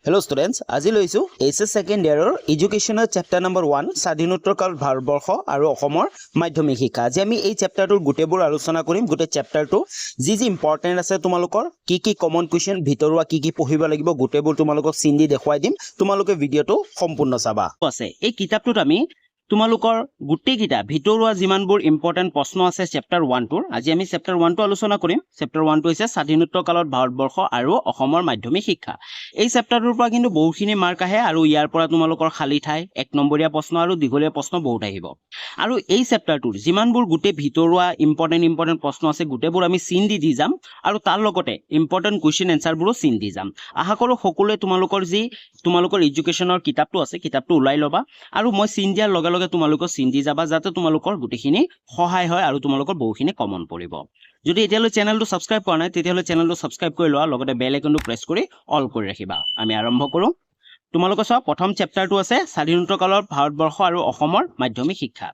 Hello students, আজি লৈছো SS second year educational chapter number 1 স্বাধীনোত্তৰ কাল ভাৰতবৰ্ষ আৰু অসমৰ মাধ্যমিক শিক্ষা। আজি আমি এই চেপ্টাৰটোৰ গোটেইবোৰ আলোচনা কৰিম। গোটেই চেপ্টাৰটো যি ইম্পৰ্টেন্ট আছে তোমালোকৰ কি কমন কোৱেশ্চন ভিতৰুৱা কি পঢ়িব লাগিব গোটেইবোৰ তোমালোকক চিন দি দেখুৱাই দিম। তোমালোকে ভিডিঅটো সম্পূৰ্ণ চাবা। আছে এই কিতাপটোত আমি তোমালোকৰ গোটেই কিটা ভিতৰুৱা যিমানবোৰ ইম্পৰ্টেন্ট প্ৰশ্ন আছে চেপ্টাৰ 1 টোৰ আজি আমি চেপ্টাৰ 1 টো আলোচনা কৰিম। চেপ্টাৰ 1 টো হৈছে স্বাধীনোত্তৰ কালত ভাৰতবৰ্ষ আৰু অসমৰ মাধ্যমিক শিক্ষা। এই চেপ্টাৰটোৰ পৰা কিন্তু বহুখিনি মাৰ্ক আহে আৰু ইয়াৰ পৰা তোমালোকৰ খালি ঠাই এক নম্বৰীয়া প্ৰশ্ন আৰু দীঘলীয়া প্ৰশ্ন বহুত আহিব। আৰু এই চেপ্টাৰটোৰ যিমানবোৰ গোটেই ভিতৰুৱা ইম্পৰ্টেন্ট প্ৰশ্ন আছে গোটেইবোৰ আমি চিন দি যাম আৰু তাৰ লগতে ইম্পৰ্টেন্ট কোৱেশ্চন এনসাৰবোৰো চিন দি যাম। আশা কৰো সকলোৱে তোমালোকৰ এডুকেশ্যনৰ কিতাপটো আছে কিতাপটো উলাই লবা আৰু মই চিন দিয়াৰ লগে লগে তোমালোকক চিন দি যাবা যাতে তোমালোকৰ গোটেইখিনি সহায় হয় আৰু তোমালোকৰ বহুখিনি কমন পৰিব। যদি এতিয়ালৈ চেনেলটো সাবস্ক্ৰাইব কৰা নাই তেতিয়াহলে চেনেলটো সাবস্ক্ৰাইব কৰি লোৱা লগতে বেল আইকনটো প্ৰেছ কৰি অল কৰি ৰাখিবা। আমি আৰম্ভ কৰো। তোমালোকৰ সব প্ৰথম চেপ্টাৰটো আছে স্বাধীনোত্তৰ কালৰ ভাৰতবৰ্ষ আৰু অসমৰ মাধ্যমিক শিক্ষা।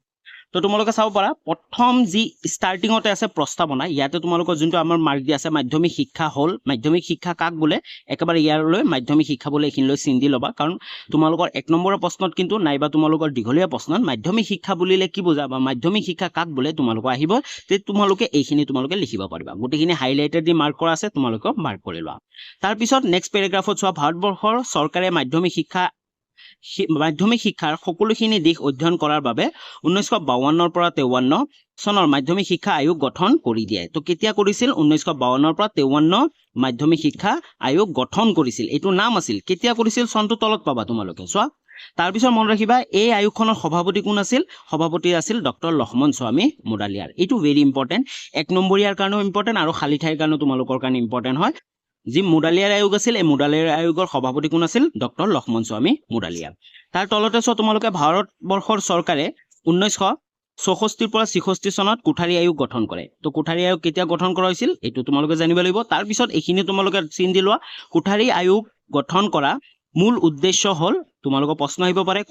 তো তোমালোকে চাব পাৰা প্ৰথম যি ষ্টাৰ্টিংতে আছে প্ৰস্তাৱনা ইয়াতে তোমালোকৰ যোনটো আমাৰ মাৰ্ক দি আছে মাধ্যমিক শিক্ষা হল মাধ্যমিক শিক্ষা কাক বোলে একেবাৰে ইয়াৰলৈ মাধ্যমিক শিক্ষা বোলে এখিনলৈ চিন দি লবা কাৰণ তোমালোকৰ এক নম্বৰৰ প্ৰশ্নত কিন্তু নাইবা তোমালোকৰ দীঘলীয়া প্ৰশ্নত মাধ্যমিক শিক্ষা বুলিলে কি বুজা বা মাধ্যমিক শিক্ষা কাক বোলে তোমালোকৰ আহিব তে তোমালোকে এইখিনি তোমালোকে লিখিব পাৰিবা। গোটেইখিনি হাইলাইটেড দি মাৰ্ক কৰা আছে তোমালোকে মাৰ্ক কৰি লোৱা। তাৰ পিছত নেক্সট পেৰাগ্ৰাফত চোৱা ভাৰতবৰ্ষৰ চৰকাৰে মাধ্যমিক শিক্ষাৰ সকলোখিনি দিশ অধ্যয়ন কৰাৰ বাবে 1952 পৰা 53 চনৰ মাধ্যমিক শিক্ষা আয়োগ গঠন কৰি দিয়ে। তো কেতিয়া কৰিছিল 1952 পৰা 53 মাধ্যমিক শিক্ষা আয়োগ গঠন কৰিছিল। এইটো নাম আছিল কেতিয়া কৰিছিল চনটো তলত পাবা তোমালোকে চোৱা। তাৰ পিছত মন ৰাখিবা এই আয়োগখনৰ সভাপতি কোন আছিল সভাপতি আছিল ডক্টৰ লক্ষ্মণ স্বামী মুডালিয়াৰ। এইটো ভেৰি ইম্পৰ্টেন্ট এক নম্বৰীয়াৰ কাৰণেও ইম্পৰ্টেন্ট আৰু খালি ঠাইৰ কাৰণেও তোমালোকৰ কাৰণে ইম্পৰ্টেন্ট হয়। যি মুডালিয়াৰ আয়োগ আছিল এই মুডালিয়াৰ আয়োগৰ সভাপতি কোন আছিল ডক্টৰ লক্ষ্মণ স্বামী মুডালিয়া। তাৰ তলতে চোৱা তোমালোকে ভাৰতবৰ্ষৰ চৰকাৰে 1964 পৰা 66 চনত কোঠাৰী আয়োগ গঠন কৰে। তো কোঠাৰী আয়োগ কেতিয়া গঠন কৰা হৈছিল এইটো তোমালোকে জানিব লাগিব। তাৰ পিছত এইখিনি তোমালোকে চিন দি লোৱা। কোঠাৰী আয়োগ গঠন কৰা মূল উদ্দেশ্য হল তোমালোকৰ প্ৰশ্ন আহিব পাৰে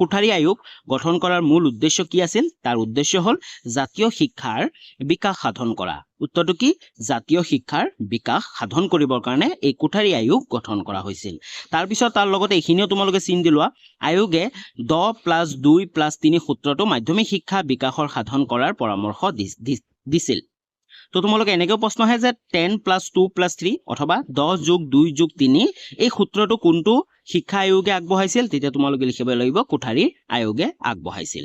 কোঠাৰী আয়োগ গঠন কৰাৰ মূল উদ্দেশ্য কি আছিল তাৰ উদ্দেশ্য হল জাতীয় শিক্ষাৰ বিকাশ সাধন কৰা। উত্তৰটো কি জাতীয় শিক্ষাৰ বিকাশ সাধন কৰিবৰ কাৰণে এই কোঠাৰী আয়োগ গঠন কৰা হৈছিল। তাৰ পিছত তাৰ লগতে এইখিনিও তোমালোকে চিন দি লোৱা। আয়োগে 10+2+3 সূত্ৰটো মাধ্যমিক শিক্ষা বিকাশৰ সাধন কৰাৰ পৰামৰ্শ দিছিল। তো তোমালোকে এনেকৈ প্ৰশ্ন আহে যে 10+2+3 অথবা 10+2+3 এই সূত্ৰটো কোনটো শিক্ষা আয়োগে আগবঢ়াইছিল তেতিয়া তোমালোকে লিখিব লাগিব কোঠাৰী আয়োগে আগবঢ়াইছিল।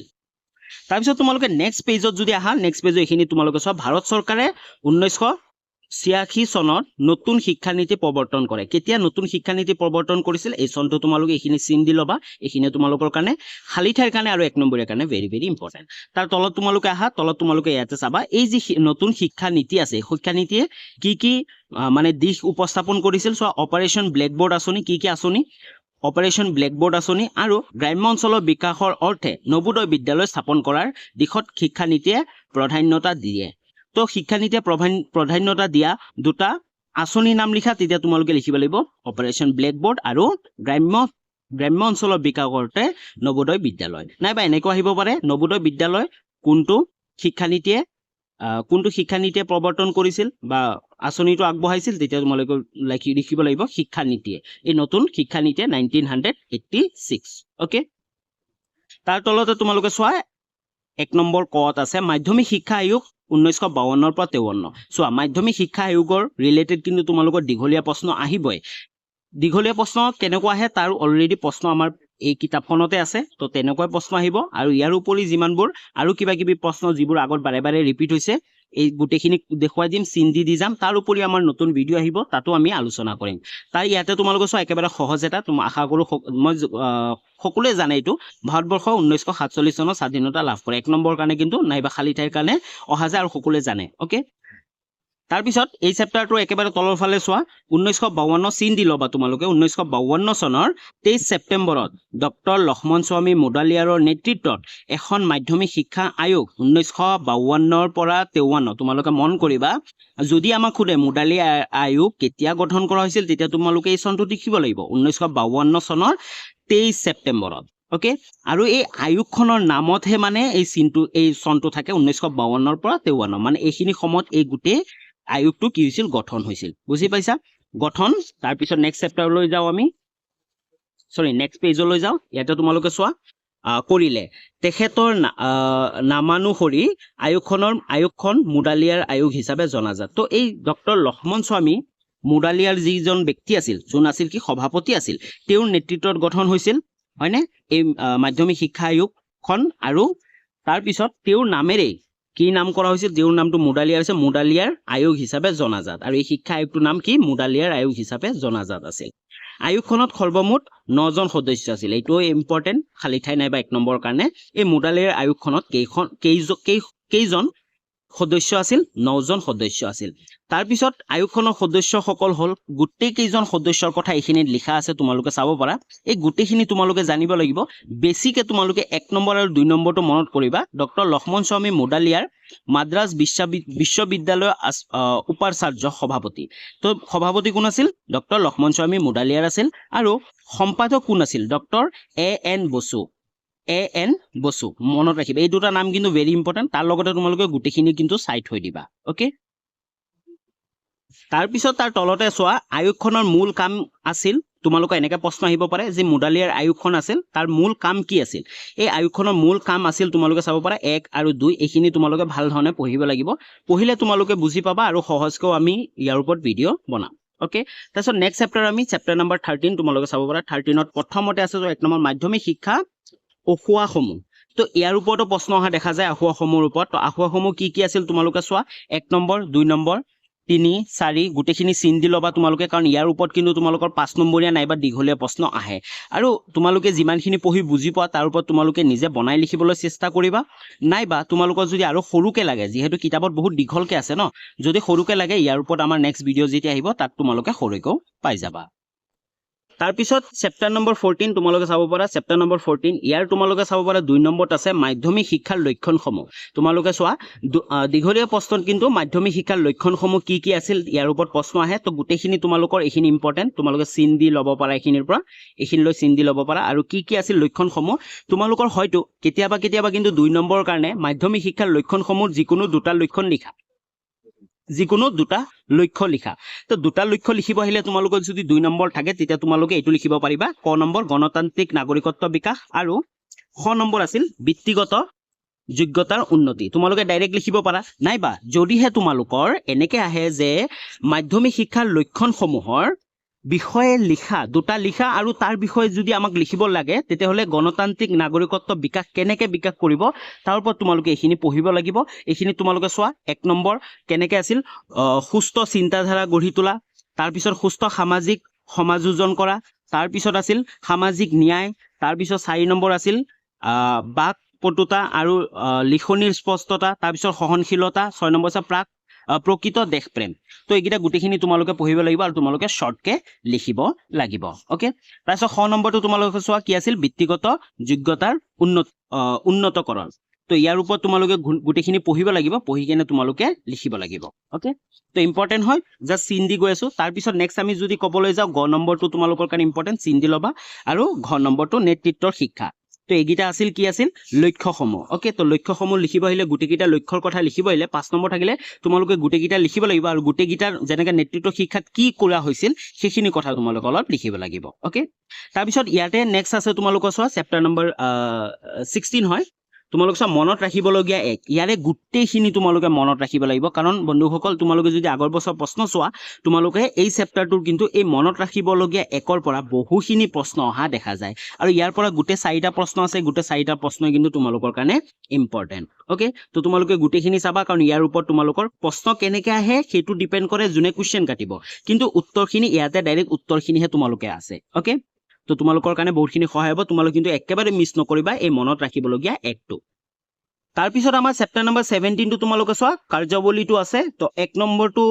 তাৰ পিছত তোমালোকে নেক্সট পেজত যদি আহা নেক্সট পেজত এইখিনি তোমালোকে সব ভাৰত চৰকাৰে 1986 চনত নতুন শিক্ষা নীতি প্ৰৱৰ্তন কৰে। কেতিয়া নতুন শিক্ষা নীতি প্ৰৱৰ্তন কৰিছিল এই চনটো তোমালোকে এইখিনি চিন দি ল'বা। এইখিনি তোমালোকৰ কাৰণে খালি ঠাইৰ কাৰণে আৰু এক নম্বৰীয়া কাৰণে ভেৰি ইম্পৰ্টেন্ট। তাৰ তলত তোমালোকে আহা তলত তোমালোকে ইয়াতে চাবা এই যি নতুন শিক্ষা নীতি আছে শিক্ষা নীতিয়ে কি মানে দিশ উপস্থাপন কৰিছিল চোৱা। অপাৰেশ্যন ব্লেকবোৰ্ড আঁচনি কি আঁচনি অপাৰেশ্যন ব্লেকবোৰ্ড আঁচনি আৰু গ্ৰাম্য অঞ্চলৰ বিকাশৰ অৰ্থে নবোদয় বিদ্যালয় স্থাপন কৰাৰ দিশত শিক্ষা নীতিয়ে প্ৰাধান্যতা দিয়ে। তো শিক্ষা নীতিয়ে প্ৰাধান্যতা দিয়া দুটা আঁচনিৰ নাম লিখা তেতিয়া তোমালোকে লিখিব লাগিব অপাৰেশ্যন ব্লেকবোৰ্ড আৰু গ্ৰাম্য অঞ্চলৰ বিকাশৰ অৰ্থে নবোদয় বিদ্যালয়। নাইবা এনেকৈ আহিব পাৰে নবোদয় বিদ্যালয় কোনটো শিক্ষা নীতিয়ে প্ৰৱৰ্তন কৰিছিল বা আঁচনিটো আগবঢ়াইছিল তেতিয়া তোমালোকে লিখিব লাগিব শিক্ষা নীতিয়ে এই নতুন শিক্ষা নীতিয়ে 1986 ওকে। তাৰ তলতে তোমালোকে চোৱা এক নম্বৰ কত আছে মাধ্যমিক শিক্ষা আয়োগ 1952 পৰা 53 চোৱা। মাধ্যমিক শিক্ষা আয়োগৰ ৰিলেটেড কিন্তু তোমালোকৰ দীঘলীয়া প্ৰশ্ন আহিবই। দীঘলীয়া প্ৰশ্ন কেনেকুৱা আহে তাৰ অলৰেডি প্ৰশ্ন আমাৰ এই কিতাপখনতে আছে। তো তেনেকৈ প্ৰশ্ন আহিব আৰু ইয়াৰ উপৰি যিমানবোৰ আৰু কিবা কিবি প্ৰশ্ন যিবোৰ আগত বাৰে ৰিপিট হৈছে এই গোটেইখিনি দেখুৱাই দিম চিন দি যাম। তাৰ উপৰি আমাৰ নতুন ভিডিঅ' আহিব তাতো আমি আলোচনা কৰিম। তাই ইয়াতে তোমালোকে চোৱা একেবাৰে সহজ এটা আশা কৰো মই সকলোৱে জানে এইটো ভাৰতবৰ্ষ 1947 চনত স্বাধীনতা লাভ কৰে। এক নম্বৰ কাৰণে কিন্তু নাইবা খালি ঠাইৰ কাৰণে অহা যায় আৰু সকলোৱে জানে ওকে। তাৰ পিছত এই চেপ্টাৰটো একেবাৰে তলৰ ফালে চোৱা 1952 চিন দি ল'বা তোমালোকে। 1952 চনৰ 23 ছেপ্টেম্বৰত ডক্টৰ লক্ষ্মণ স্বামী মুডালিয়াৰৰ নেতৃত্বত এখন মাধ্যমিক শিক্ষা আয়োগ 1952 পৰা 53 তোমালোকে মন কৰিবা। যদি আমাক সোধে মুডালিয়া আয়োগ কেতিয়া গঠন কৰা হৈছিল তেতিয়া তোমালোকে এই চনটো লিখিব লাগিব 1952 চনৰ 23 ছেপ্টেম্বৰত ওকে। আৰু এই আয়োগখনৰ নামতহে মানে এই চনটো থাকে 1952 পৰা 53 মানে এইখিনি সময়ত এই গোটেই আয়োগটো কি হৈছিল গঠন হৈছিল বুজি পাইছা গঠন। তাৰ পিছত নেক্সট চেপ্টাৰলৈ যাও আমি। সৰি নেক্সট পেজলৈ যাওঁ ইয়াতে তোমালোকে চোৱা কৰিলে তেখেতৰ নামানুসৰি আয়োগখন মুডালিয়াৰ আয়োগ হিচাপে জনাজাত তো এই ডক্টৰ লক্ষ্মণ স্বামী মুডালিয়াৰ যিজন ব্যক্তি আছিল যোন আছিল কি সভাপতি আছিল তেওঁৰ নেতৃত্বত গঠন হৈছিল হয়নে এই মাধ্যমিক শিক্ষা আয়োগখন আৰু তাৰ পিছত তেওঁৰ নামেৰে কি নাম কৰা হৈছিল তেওঁৰ নামটো মুডালিয়াৰ আছে মুডালিয়াৰ আয়োগ হিচাপে জনাজাত আৰু এই শিক্ষা আয়োগটোৰ নাম কি মুডালিয়াৰ আয়োগ হিচাপে জনাজাত আছিল আয়োগখনত সৰ্বমুঠ 9 জন সদস্য আছিল এইটো ইম্পৰ্টেন্ট খালি ঠাই নাইবা 1 নম্বৰ কাৰণে এই মুডালিয়াৰ আয়োগখনত কেইজন সদস্য আছিল 9 জন সদস্য আছিল তাৰ পিছত আয়োগখনৰ সদস্যসকল হল গোটেই কেইজন সদস্যৰ কথা এইখিনিত লিখা আছে তোমালোকে চাব পাৰা এই গোটেইখিনি তোমালোকে জানিব লাগিব বেছিকে তোমালোকে 1 নম্বৰ আৰু 2 নম্বৰটো মনত কৰিবা ডক্টৰ লক্ষ্মণ স্বামী মুডালিয়াৰ মাদ্ৰাজ বিশ্ববিদ্যালয় উপাচাৰ্য সভাপতি তো সভাপতি কোন আছিল ডক্টৰ লক্ষ্মণ স্বামী মুডালিয়াৰ আছিল আৰু সম্পাদক কোন আছিল ডক্টৰ এ.এন. বসু মনত ৰাখিবা এই দুটা নাম কিন্তু ভেৰি ইম্পৰ্টেন্ট তাৰ লগতে তোমালোকে গোটেইখিনি কিন্তু চাই থৈ দিবা ওকে তাৰ পিছত তাৰ তলতে চোৱা আয়োগখনৰ মূল কাম আছিল তোমালোকে এনেকৈ প্ৰশ্ন আহিব পাৰে যে মুডালিয়াৰ আয়োগখন আছিল তাৰ মূল কাম কি আছিল এই আয়োগখনৰ মূল কাম আছিল তোমালোকে চাব পাৰা 1 আৰু 2 এইখিনি তোমালোকে ভাল ধৰণে পঢ়িব লাগিব পঢ়িলে তোমালোকে বুজি পাবা আৰু সহজকৈ আমি ইয়াৰ ওপৰত ভিডিঅ' বনাম ওকে তাৰপিছত নেক্সট চেপ্টাৰ আমি চেপ্টাৰ নম্বৰ 13 তোমালোকে চাব পাৰা 13ত প্ৰথমতে আছে 1 নম্বৰ মাধ্যমিক শিক্ষা অখুৱাসমূহ তো ইয়াৰ ওপৰতো প্ৰশ্ন অহা দেখা যায় আখুৱাসমূহৰ ওপৰত তো আখুৱাসমূহ কি আছিল তোমালোকে চোৱা 1 নম্বৰ 2 নম্বৰ 3 4 গোটেইখিনি চিন দি ল'বা তোমালোকে কাৰণ ইয়াৰ ওপৰত কিন্তু তোমালোকৰ 5 নম্বৰীয়া নাইবা দীঘলীয়া প্ৰশ্ন আহে আৰু তোমালোকে যিমানখিনি পঢ়ি বুজি পোৱা তাৰ ওপৰত তোমালোকে নিজে বনাই লিখিবলৈ চেষ্টা কৰিবা নাইবা তোমালোকৰ যদি আৰু সৰুকে লাগে যিহেতু কিতাপত বহুত দীঘলকে আছে ন যদি সৰুকে লাগে ইয়াৰ ওপৰত আমাৰ নেক্সট ভিডিঅ' যেতিয়া আহিব তাত তোমালোকে সৰুকেও পাই যাবা তাৰ পিছত চেপ্টাৰ নম্বৰ 14 তোমালোকে চাব পাৰা চেপ্টাৰ নম্বৰ 14 ইয়াৰ তোমালোকে চাব পাৰা 2 নম্বৰত আছে মাধ্যমিক শিক্ষাৰ লক্ষণসমূহ তোমালোকে চোৱা দীঘলীয়া প্ৰশ্নত কিন্তু মাধ্যমিক শিক্ষাৰ লক্ষণসমূহ কি আছিল ইয়াৰ ওপৰত প্ৰশ্ন আহে তো গোটেইখিনি তোমালোকৰ এইখিনি ইম্পৰ্টেন্ট তোমালোকে চিন দি ল'ব পাৰা এইখিনিৰ পৰা এইখিনিলৈ চিন দি ল'ব পাৰা আৰু কি আছিল লক্ষণসমূহ তোমালোকৰ হয়তো কেতিয়াবা কিন্তু 2 নম্বৰৰ কাৰণে মাধ্যমিক শিক্ষাৰ লক্ষণসমূহ যিকোনো দুটা লক্ষণ লিখা যিকোনো দুটা লক্ষ্য লিখা তো দুটা লক্ষ্য লিখিব আহিলে তোমালোকৰ যদি 2 নম্বৰ থাকে তেতিয়া তোমালোকে এইটো লিখিব পাৰিবা ক নম্বৰ গণতান্ত্ৰিক নাগৰিকত্ব বিকাশ আৰু খ নম্বৰ আছিল ব্যক্তিগত যোগ্যতাৰ উন্নতি তোমালোকে ডাইৰেক্ট লিখিব পাৰা নাইবা যদিহে তোমালোকৰ এনেকে আহে যে মাধ্যমিক শিক্ষাৰ লক্ষণসমূহৰ বিষয়ে লিখা দুটা লিখা আৰু তাৰ বিষয়ে যদি আমাক লিখিব লাগে তেতিয়াহলে গণতান্ত্ৰিক নাগৰিকত্ব বিকাশ কেনেকে বিকাশ কৰিব তাৰ ওপৰত তোমালোকে এইখিনি পঢ়িব লাগিব এইখিনি তোমালোকে চোৱা 1 নম্বৰ কেনেকে আছিল সুস্থ চিন্তাধাৰা গঢ়ি তোলা তাৰ পিছত সুস্থ সামাজিক সমাযোজন কৰা তাৰ পিছত আছিল সামাজিক ন্যায় তাৰ পিছত 4 নম্বৰ আছিল বাক পটুতা আৰু লিখনিৰ স্পষ্টতা তাৰ পিছত সহনশীলতা 6 নম্বৰ আছে প্ৰকৃত দেশপ্ৰেম তো এইকেইটা গোটেইখিনি তোমালোকে পঢ়িব লাগিব আৰু তোমালোকে শৰ্টকে লিখিব লাগিব ওকে তাৰপিছত খ নম্বৰটো তোমালোকে চোৱা কি আছিল ব্যক্তিগত যোগ্যতাৰ উন্নতকৰণ তো ইয়াৰ ওপৰত তোমালোকে গোটেইখিনি পঢ়িব লাগিব পঢ়ি কেনে তোমালোকে লিখিব লাগিব ওকে তো ইম্পৰ্টেন্ট হয় জাষ্ট চিন দি গৈ আছো তাৰ পিছত নেক্সট আমি যদি ক'বলৈ যাওঁ গ নম্বৰটো তোমালোকৰ কাৰণে ইম্পৰ্টেন্ট চিন দি ল'বা আৰু ঘ নম্বৰটো নেতৃত্বৰ শিক্ষা তো এইকেইটা আছিল কি আছিল লক্ষ্যসমূহ ওকে তো লক্ষ্যসমূহ লিখিব আহিলে গোটেইকেইটা লক্ষ্যৰ কথা লিখিব আহিলে 5 নম্বৰ থাকিলে তোমালোকে গোটেইকেইটা লিখিব লাগিব আৰু গোটেইকেইটাৰ যেনেকৈ নেতৃত্ব শিক্ষাত কি কৰা হৈছিল সেইখিনি কথা তোমালোকে অলপ লিখিব লাগিব ওকে তাৰপিছত ইয়াতে নেক্সট আছে তোমালোকৰ চোৱা চেপ্টাৰ নম্বৰ 16 হয় তোমালোকে চোৱা মনত ৰাখিবলগীয়া এক ইয়াৰে গোটেইখিনি তোমালোকে মনত ৰাখিব লাগিব কাৰণ বন্ধুসকল তোমালোকে যদি আগৰ বছৰ প্ৰশ্ন চোৱা তোমালোকে এই চেপ্টাৰটোৰ কিন্তু এই মনত ৰাখিবলগীয়া একৰ পৰা বহুখিনি প্ৰশ্ন অহা দেখা যায় আৰু ইয়াৰ পৰা গোটেই 4টা প্ৰশ্ন আছে গোটেই 4টা প্ৰশ্ন কিন্তু তোমালোকৰ কাৰণে ইম্পৰ্টেন্ট ওকে তো তোমালোকে গোটেইখিনি চাবা কাৰণ ইয়াৰ ওপৰত তোমালোকৰ প্ৰশ্ন কেনেকৈ আহে সেইটো ডিপেন্ড কৰে যোনে কোৱেশ্চন কাটিব কিন্তু উত্তৰখিনি ইয়াতে ডাইৰেক্ট উত্তৰখিনিহে তোমালোকে আছে ওকে তো তোমালোকৰ কাৰণে বহুতখিনি সহায় হ'ব তোমালোকে কিন্তু একেবাৰে মিছ নকৰিবা এই মনত ৰাখিবলগীয়া একটো তাৰ পিছত আমাৰ চেপ্টাৰ নম্বৰ 17 টো তোমালোকে চোৱা কাৰ্যৱলীটো আছে তো 1 নম্বৰটো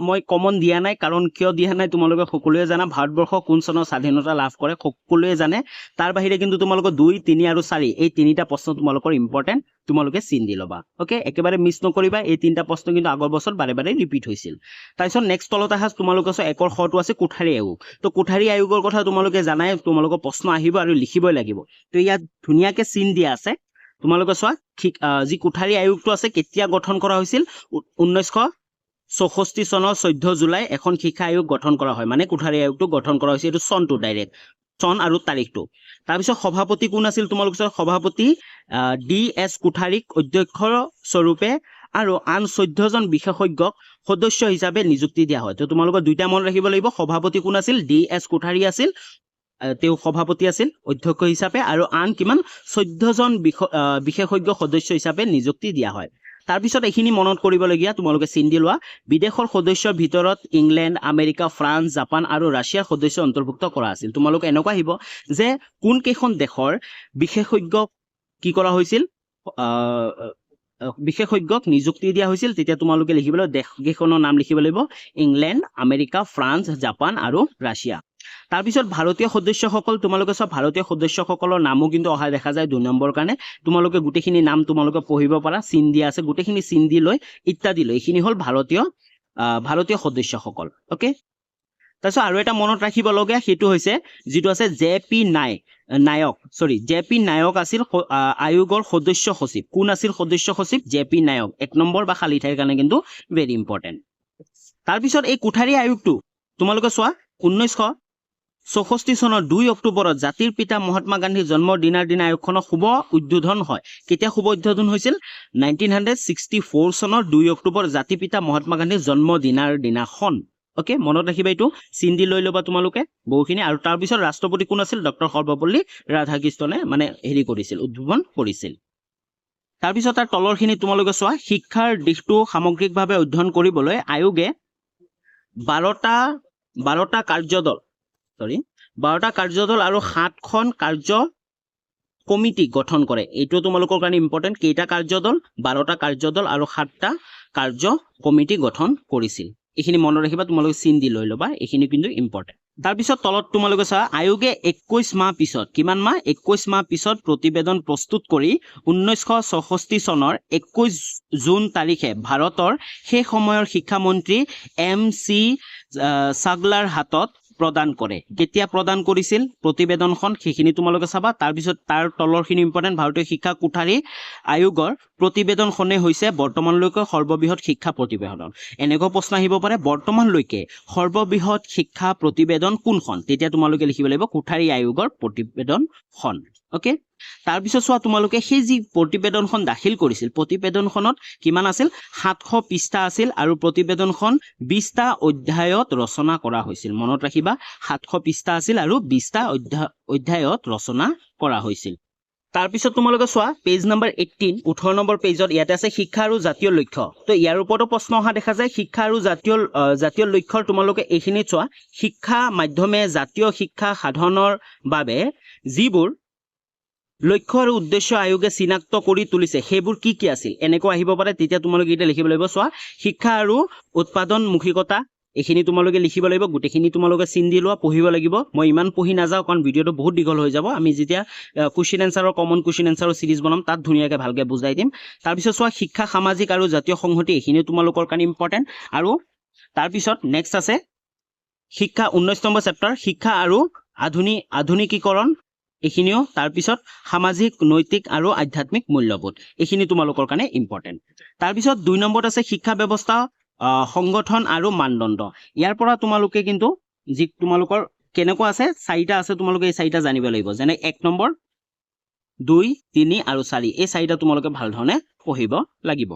মই কমন দিয়া নাই কাৰণ কিয় দিয়া নাই তোমালোকে সকলোৱে জানা ভাৰতবৰ্ষ কোন চনত স্বাধীনতা লাভ কৰে সকলোৱে জানে তাৰ বাহিৰে কিন্তু তোমালোকৰ 2 3 আৰু 4 এই তিনিটা প্ৰশ্ন তোমালোকৰ ইম্পৰ্টেন্ট তোমালোকে চিন দি ল'বা ওকে একেবাৰে মিছ নকৰিবা এই তিনিটা প্ৰশ্ন কিন্তু আগৰ বছৰ বাৰে ৰিপিট হৈছিল তাৰপিছত নেক্সট তলত আহা তোমালোকে চোৱা একৰ খটো আছে কোঠাৰী আয়োগ তো কোঠাৰী আয়োগৰ কথা তোমালোকে জানাই তোমালোকৰ প্ৰশ্ন আহিব আৰু লিখিবই লাগিব তো ইয়াত ধুনীয়াকে চিন দিয়া আছে তোমালোকে চোৱা যি কোঠাৰী আয়োগটো আছে কেতিয়া গঠন কৰা হৈছিল 1964 চনৰ 14 জুলাই এখন শিক্ষা আয়োগ গঠন কৰা হয় মানে কোঠাৰী আয়োগটো গঠন কৰা হৈছে এইটো চনটো ডাইৰেক্ট চন আৰু তাৰিখটো তাৰপিছত সভাপতি কোন আছিল তোমালোকৰ সভাপতি DS কোঠাৰীক অধ্যক্ষ স্বৰূপে আৰু আন 14 জন বিশেষজ্ঞক সদস্য হিচাপে নিযুক্তি দিয়া হয় তো তোমালোকৰ দুইটা মন ৰাখিব লাগিব সভাপতি কোন আছিল DS কোঠাৰী আছিল তেওঁ সভাপতি আছিল অধ্যক্ষ হিচাপে আৰু আন কিমান 14 জন বিশেষজ্ঞ সদস্য হিচাপে নিযুক্তি দিয়া হয় তাৰপিছত এইখিনি মনত কৰিবলগীয়া তোমালোকে চিন্তি লোৱা বিদেশৰ সদস্যৰ ভিতৰত ইংলেণ্ড আমেৰিকা ফ্ৰান্স জাপান আৰু ৰাছিয়াৰ সদস্য অন্তৰ্ভুক্ত কৰা আছিল তোমালোকে এনেকুৱা আহিব যে কোন কেইখন দেশৰ বিশেষজ্ঞক কি কৰা হৈছিল বিশেষজ্ঞক নিযুক্তি দিয়া হৈছিল তেতিয়া তোমালোকে লিখিব লাগিব দেশকেইখনৰ নাম লিখিব লাগিব ইংলেণ্ড আমেৰিকা ফ্ৰান্স জাপান আৰু ৰাছিয়া তাৰপিছত ভাৰতীয় সদস্যসকল তোমালোকে সব ভাৰতীয় সদস্যসকলৰ নামো কিন্তু অহা দেখা যায় 2 নম্বৰ কাৰণে তোমালোকে গুটেখিনি নাম তোমালোকে পঢ়িব পাৰা চিন দিয়া আছে গুটেখিনি চিন দি লৈ ইত্যাদি লৈ এইখিনি হল ভাৰতীয় সদস্যসকল ওকে তাৰপিছত আৰু এটা মনত ৰাখিব লগা হেতু হৈছে যেটো আছে জেপি নায়ক আছিল আয়োগৰ সদস্য সচিব কোন আছিল সদস্য সচিব জেপি নায়ক 1 নম্বৰ বা খালি ঠাইৰ কাৰণে কিন্তু ভেৰি ইম্পৰ্টেন্ট তাৰপিছত এই কোঠাৰী আয়োগটো তোমালোকে চোৱা 1964 চনৰ 2 অক্টোবৰত জাতিৰ পিতা মহাত্মা গান্ধীৰ জন্মৰ দিনাৰ দিনা আয়োগখনৰ শুভ উদ্বোধন হয় কেতিয়া শুভ উদ্বোধন হৈছিল 1964 চনৰ 2 অক্টোবৰ জাতিৰ পিতা মহাত্মা গান্ধীৰ জন্ম দিনাৰ দিনাখন ওকে মনত ৰাখিবা এইটো চিন্দি লৈ লবা তোমালোকে বহুখিনি আৰু তাৰ পিছত ৰাষ্ট্ৰপতি কোন আছিল ডক্টৰ সৰ্বপল্লী ৰাধাকৃষ্ণনে মানে হেৰি কৰিছিল উদ্বোধন কৰিছিল তাৰ পিছত তাৰ তলৰখিনি তোমালোকে চোৱা শিক্ষাৰ দিশটো সামগ্ৰিকভাৱে অধ্যয়ন কৰিবলৈ আয়োগে 12টা কাৰ্যদল আৰু 7খন কাৰ্য কমিটি গঠন কৰে এইটো তোমালোকৰ কাৰণে ইম্পৰ্টেন্ট কেইটা কাৰ্যদল 12টা কাৰ্যদল আৰু 7টা কাৰ্য কমিটি গঠন কৰিছিল এইখিনি মনত ৰাখিবা তোমালোকে চিন দি লৈ লবা এইখিনি কিন্তু ইম্পৰ্টেন্ট তাৰ পিছত তলত তোমালোকে চা আয়োগে 21 মাহ পিছত কিমান মাহ 21 মাহ পিছত প্ৰতিবেদন প্ৰস্তুত কৰি 1964 চনৰ 21 জুন তাৰিখে ভাৰতৰ সেই সময়ৰ শিক্ষা মন্ত্ৰী MC সাগলাৰ হাতত প্ৰদান কৰে কেতিয়া প্ৰদান কৰিছিল প্ৰতিবেদনখন সেইখিনি তোমালোকে চাবা তাৰ পিছত তাৰ তলৰখিনি ইম্পৰ্টেন্ট ভাৰতীয় শিক্ষা কোঠাৰী আয়োগৰ প্ৰতিবেদনখনে হৈছে বৰ্তমানলৈকে সৰ্ববৃহৎ শিক্ষা প্ৰতিবেদন এনেকুৱা প্ৰশ্ন আহিব পাৰে বৰ্তমানলৈকে সৰ্ববৃহৎ শিক্ষা প্ৰতিবেদন কোনখন তেতিয়া তোমালোকে লিখিব লাগিব কোঠাৰী আয়োগৰ প্ৰতিবেদনখন ওকে তাৰ পিছত চোৱা তোমালোকে সেই যি প্ৰতিবেদনখন দাখিল কৰিছিল প্ৰতিবেদনখনত কিমান আছিল 700 পৃষ্ঠা আছিল আৰু প্ৰতিবেদনখন 20টা অধ্যায়ত ৰচনা কৰা হৈছিল মনত ৰাখিবা 700 পৃষ্ঠা আছিল আৰু 20টা অধ্যায়ত ৰচনা কৰা হৈছিল তাৰ পিছত তোমালোকে চোৱা পেজ নম্বৰ 18 নম্বৰ পেজত ইয়াতে আছে শিক্ষা আৰু জাতীয় লক্ষ্য তো ইয়াৰ ওপৰতো প্ৰশ্ন অহা দেখা যায় শিক্ষা আৰু জাতীয় লক্ষ্যৰ তোমালোকে এইখিনি চোৱা শিক্ষা মাধ্যমে জাতীয় শিক্ষা সাধনৰ বাবে যিবোৰ লক্ষ্য আৰু উদ্দেশ্য আয়োগে চিনাক্ত কৰি তুলিছে সেইবোৰ কি আছিল এনেকৈ আহিব পাৰে তেতিয়া তোমালোকে এটা লিখিব লাগিব চোৱা শিক্ষা আৰু উৎপাদনমুখিকতা এইখিনি তোমালোকে লিখিব লাগিব গুটেখিনি তোমালোকে চিন দি লোৱা পঢ়িব লাগিব মই ইমান পঢ়ি নাযাওঁ কাৰণ ভিডিওটো বহুত দীঘল হৈ যাব আমি যেতিয়া কোৱেশ্চন এনসাৰৰ কমন কোৱেশ্চন এনসাৰৰ সিৰিজ বনাম তাত ধুনীয়াকৈ ভালকৈ বুজাই দিম তাৰ পিছত চোৱা শিক্ষা সামাজিক আৰু জাতীয় সংহতি এইখিনি তোমালোকৰ কাৰণে ইম্পৰ্টেন্ট আৰু তাৰ পিছত নেক্সট আছে শিক্ষা 19 নম্বৰ চেপ্টাৰ শিক্ষা আৰু আধুনিকীকৰণ এইখিনিও তাৰ পিছত সামাজিক নৈতিক আৰু আধ্যাত্মিক মূল্যবোধ এইখিনি তোমালোকৰ কাৰণে ইম্পৰ্টেন্ট তাৰ পিছত 2 নম্বৰত আছে শিক্ষা ব্যৱস্থা সংগঠন আৰু মানদণ্ড ইয়াৰ পৰা তোমালোকে কিন্তু যি তোমালোকৰ কেনেকুৱা আছে 4টা আছে তোমালোকে এই 4টা জানিব লাগিব যেনে 1 নম্বৰ 2 3 আৰু 4 এই 4টা তোমালোকে ভাল ধৰণে পঢ়িব লাগিব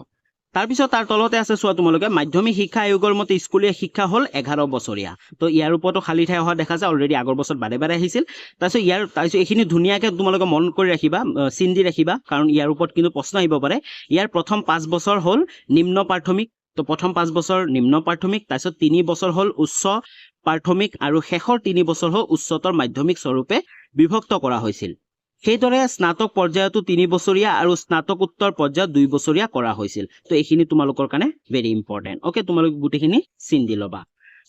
তাৰ পিছত তাৰ তলতে আছে চোৱা তোমালোকে মাধ্যমিক শিক্ষা আয়োগৰ মতে স্কুলীয়া শিক্ষা হল 11 বছৰীয়া তো ইয়াৰ ওপৰতো খালি ঠাই অহা দেখা যায় অলৰেডি আগৰ বছৰ বাৰে আহিছিল তাৰপিছত এইখিনি ধুনীয়াকৈ তোমালোকে মন কৰি ৰাখিবা চিন দি ৰাখিবা কাৰণ ইয়াৰ ওপৰত কিন্তু প্ৰশ্ন আহিব পাৰে ইয়াৰ প্ৰথম 5 বছৰ হল নিম্ন প্ৰাথমিক তো প্ৰথম 5 বছৰ নিম্ন প্ৰাথমিক তাৰপিছত 3 বছৰ হল উচ্চ প্ৰাথমিক আৰু শেষৰ 3 বছৰ হল উচ্চতৰ মাধ্যমিক স্বৰূপে বিভক্ত কৰা হৈছিল সেইদৰে স্নাতক পৰ্যায়তো 3 বছৰীয়া আৰু স্নাতকোত্তৰ পৰ্যায়ত 2 বছৰীয়া কৰা হৈছিল তো এইখিনি তোমালোকৰ কাৰণে ভেৰি ইম্পৰ্টেন্ট ওকে তোমালোক গুটেখিনি চিন দি লবা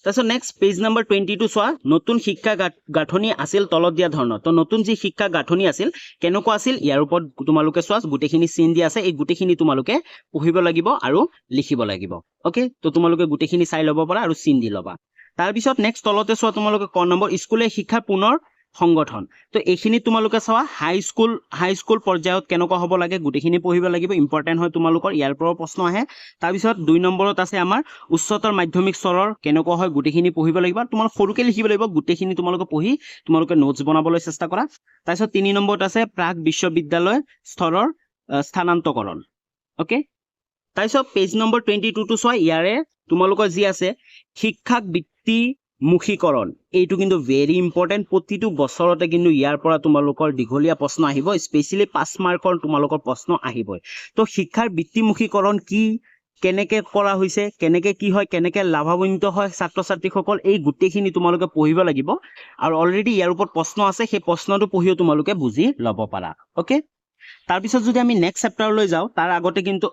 তাৰপিছত নেক্সট পেজ নম্বৰ 22 চোৱা নতুন শিক্ষা গাঁথনি আছিল তলত দিয়া ধৰণৰ তো নতুন যি শিক্ষা গাঁথনি আছিল কেনেকুৱা আছিল ইয়াৰ ওপৰত তোমালোকে চোৱা গুটেখিনি চিন দি আছে এই গুটেখিনি তোমালোকে পঢ়িব লাগিব আৰু লিখিব লাগিব ওকে তো তোমালোকে গুটেখিনি চাই ল'ব পাৰা আৰু চিন দি ল'বা তাৰ পিছত নেক্সট তলতে চোৱা তোমালোকে ক নম্বৰ স্কুলীয়া শিক্ষা পুনৰ সংগঠন তো এইখিনি তোমালোকে চাওয়া হাই স্কুল পৰ্যায়ত কেনেকুৱা হ'ব লাগে গুটেখিনি পঢ়িব লাগিব ইম্পৰ্টেন্ট হয় তোমালোকৰ ইয়াৰ পৰা প্ৰশ্ন আহে তাৰ পিছত 2 নম্বৰত আছে আমাৰ উচ্চতৰ মাধ্যমিক স্তৰৰ কেনেকুৱা হয় গুটেখিনি পঢ়িব লাগিব তোমালোক সৰুকে লিখিব লাগিব গুটেখিনি তোমালোকে পঢ়ি তোমালোকে নোটস বনাবলৈ চেষ্টা কৰা তাৰ পিছত 3 নম্বৰত আছে প্ৰাক বিশ্ববিদ্যালয় স্তৰৰ স্থানান্তৰকৰণ ওকে তাৰ পিছত পেজ নম্বৰ 22 টো চোৱা ইয়াৰে তোমালোকৰ যি আছে শিক্ষাক বৃত্তিমুখীকৰণ এইটো কিন্তু ভেৰি ইম্পৰ্টেন্ট প্ৰতিটো বছৰতে কিন্তু ইয়াৰ পৰা তোমালোকৰ দীঘলীয়া প্ৰশ্ন আহিব স্পেশালি 5 মাৰ্কৰ তোমালোকৰ প্ৰশ্ন আহিবই তো শিক্ষাৰ বৃত্তিমুখীকৰণ কি কেনেকে কৰা হৈছে কেনেকে কি হয় কেনেকে লাভান্বিত হয় ছাত্ৰ ছাত্ৰীসকল এই গুটেখিনি তোমালোকে পঢ়িব লাগিব আৰু অলৰেডি ইয়াৰ ওপৰত প্ৰশ্ন আছে সেই প্ৰশ্নটো পঢ়িও তোমালোকে বুজি ল'ব পাৰা ওকে তাৰ পিছত যদি আমি নেক্সট চেপ্টাৰলৈ যাওঁ তাৰ আগতে কিন্তু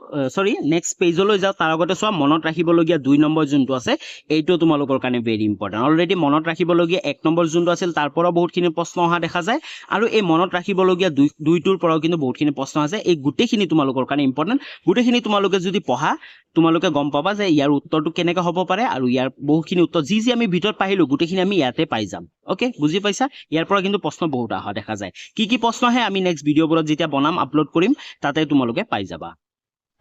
নেক্সট পেজলৈ যাওঁ তাৰ আগতে চোৱা মনত ৰাখিবলগীয়া 2 নম্বৰ যোনটো আছে এইটো তোমালোকৰ কাৰণে ভেৰি ইম্পৰ্টেন্ট অলৰেডি মনত ৰাখিবলগীয়া 1 নম্বৰ যোনটো আছিল তাৰ পৰা বহুতখিনি প্ৰশ্ন অহা দেখা যায় আৰু এই মনত ৰাখিবলগীয়া 2টোৰ পৰাও কিন্তু বহুতখিনি প্ৰশ্ন আছে এই গুটেখিনি তোমালোকৰ কাৰণে ইম্পৰ্টেন্ট গুটেখিনি তোমালোকে যদি পঢ়া তোমালোকে গম পাবা যে ইয়াৰ উত্তৰটো কেনেকৈ হ'ব পাৰে আৰু ইয়াৰ বহুখিনি উত্তৰ যি আমি ভিডিঅ'ত পাইলো গুটেখিনি আমি ইয়াতে পাই যাম ওকে বুজি পাইছা ইয়াৰ পৰা কিন্তু প্ৰশ্ন বহুত অহা দেখা যায় কি প্ৰশ্ন আহে আমি নেক্সট ভিডিঅ'বোৰত যেতিয়া বনাম আপলোড কৰিম তাতে তোমালোকে পাই যাবা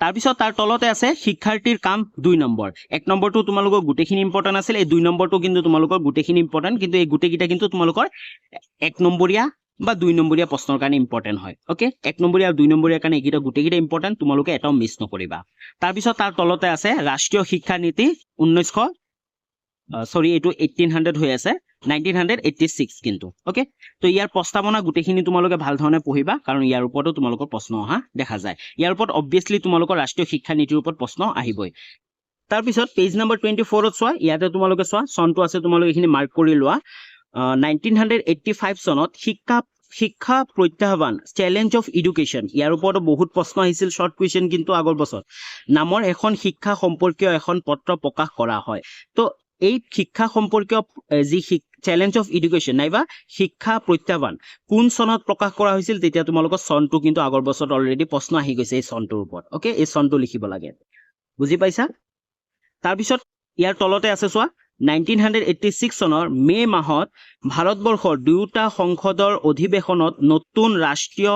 তাৰ পিছত তাৰ তলতে আছে শিক্ষাৰ্থীৰ কাম 2 নম্বৰ 1 নম্বৰটো তোমালোকৰ গুটেখিনি ইম্পৰ্টেন্ট আছিল এই 2 নম্বৰটো কিন্তু তোমালোকৰ গুটেখিনি ইম্পৰ্টেন্ট কিন্তু এই গুটেকিটা কিন্তু তোমালোকৰ 1 নম্বৰীয়া বা 2 নম্বৰীয়া প্ৰশ্নৰ কাৰণে ইম্পৰ্টেন্ট হয় ওকে 1 নম্বৰীয়া আৰু 2 নম্বৰীয়া কাৰণে এইকিটা গুটেকিটা ইম্পৰ্টেন্ট তোমালোকে এটাও মিছ নকৰিবা তাৰ পিছত তাৰ তলতে আছে ৰাষ্ট্ৰীয় শিক্ষা নীতি 1800 হৈ আছে 1986 কিন্তু ওকে তো ইয়াৰ প্ৰস্তাৱনা গুটেখিনি তোমালোকে ভাল ধৰণে পঢ়িবা কাৰণ ইয়াৰ ওপৰতো তোমালোকৰ প্ৰশ্ন অহা দেখা যায় ইয়াৰ ওপৰত অবভিয়াসলি তোমালোকৰ ৰাষ্ট্ৰীয় শিক্ষা নীতিৰ ওপৰত প্ৰশ্ন আহিবই তাৰ পিছত পেজ নম্বৰ 24ত চোৱা ইয়াতে তোমালোকে চোৱা চনটো আছে তোমালোকে এখিনি মাৰ্ক কৰি লোৱা 1985 চনত শিক্ষা প্ৰত্যাহ্বান চ্যালেঞ্জ অফ এডুকেশ্যন ইয়াৰ ওপৰত বহুত প্ৰশ্ন আহিছিল শৰ্ট কুৱেশ্যন কিন্তু আগৰ বছৰ নামৰ এখন শিক্ষা সম্পৰ্কীয় এখন পত্ৰ প্ৰকাশ কৰা হয় তো এই শিক্ষা সম্পৰ্কীয় যি চ্যালেঞ্জ অফ এডুকেশ্যন নাইবা শিক্ষা প্ৰত্যাহ্বান কোন চনত প্ৰকাশ কৰা হৈছিল তেতিয়া তোমালোকৰ চনটো কিন্তু আগৰ বছৰত অলৰেডি প্ৰশ্ন আহি গৈছে এই চনটোৰ ওপৰত ওকে এই চনটো লিখিব লাগে বুজি পাইছা তাৰ পিছত ইয়াৰ তলতে আছে চোৱা 1986 চনৰ মে মাহত ভাৰতবৰ্ষৰ দুটা সংসদৰ অধিৱেশনত নতুন ৰাষ্ট্ৰীয়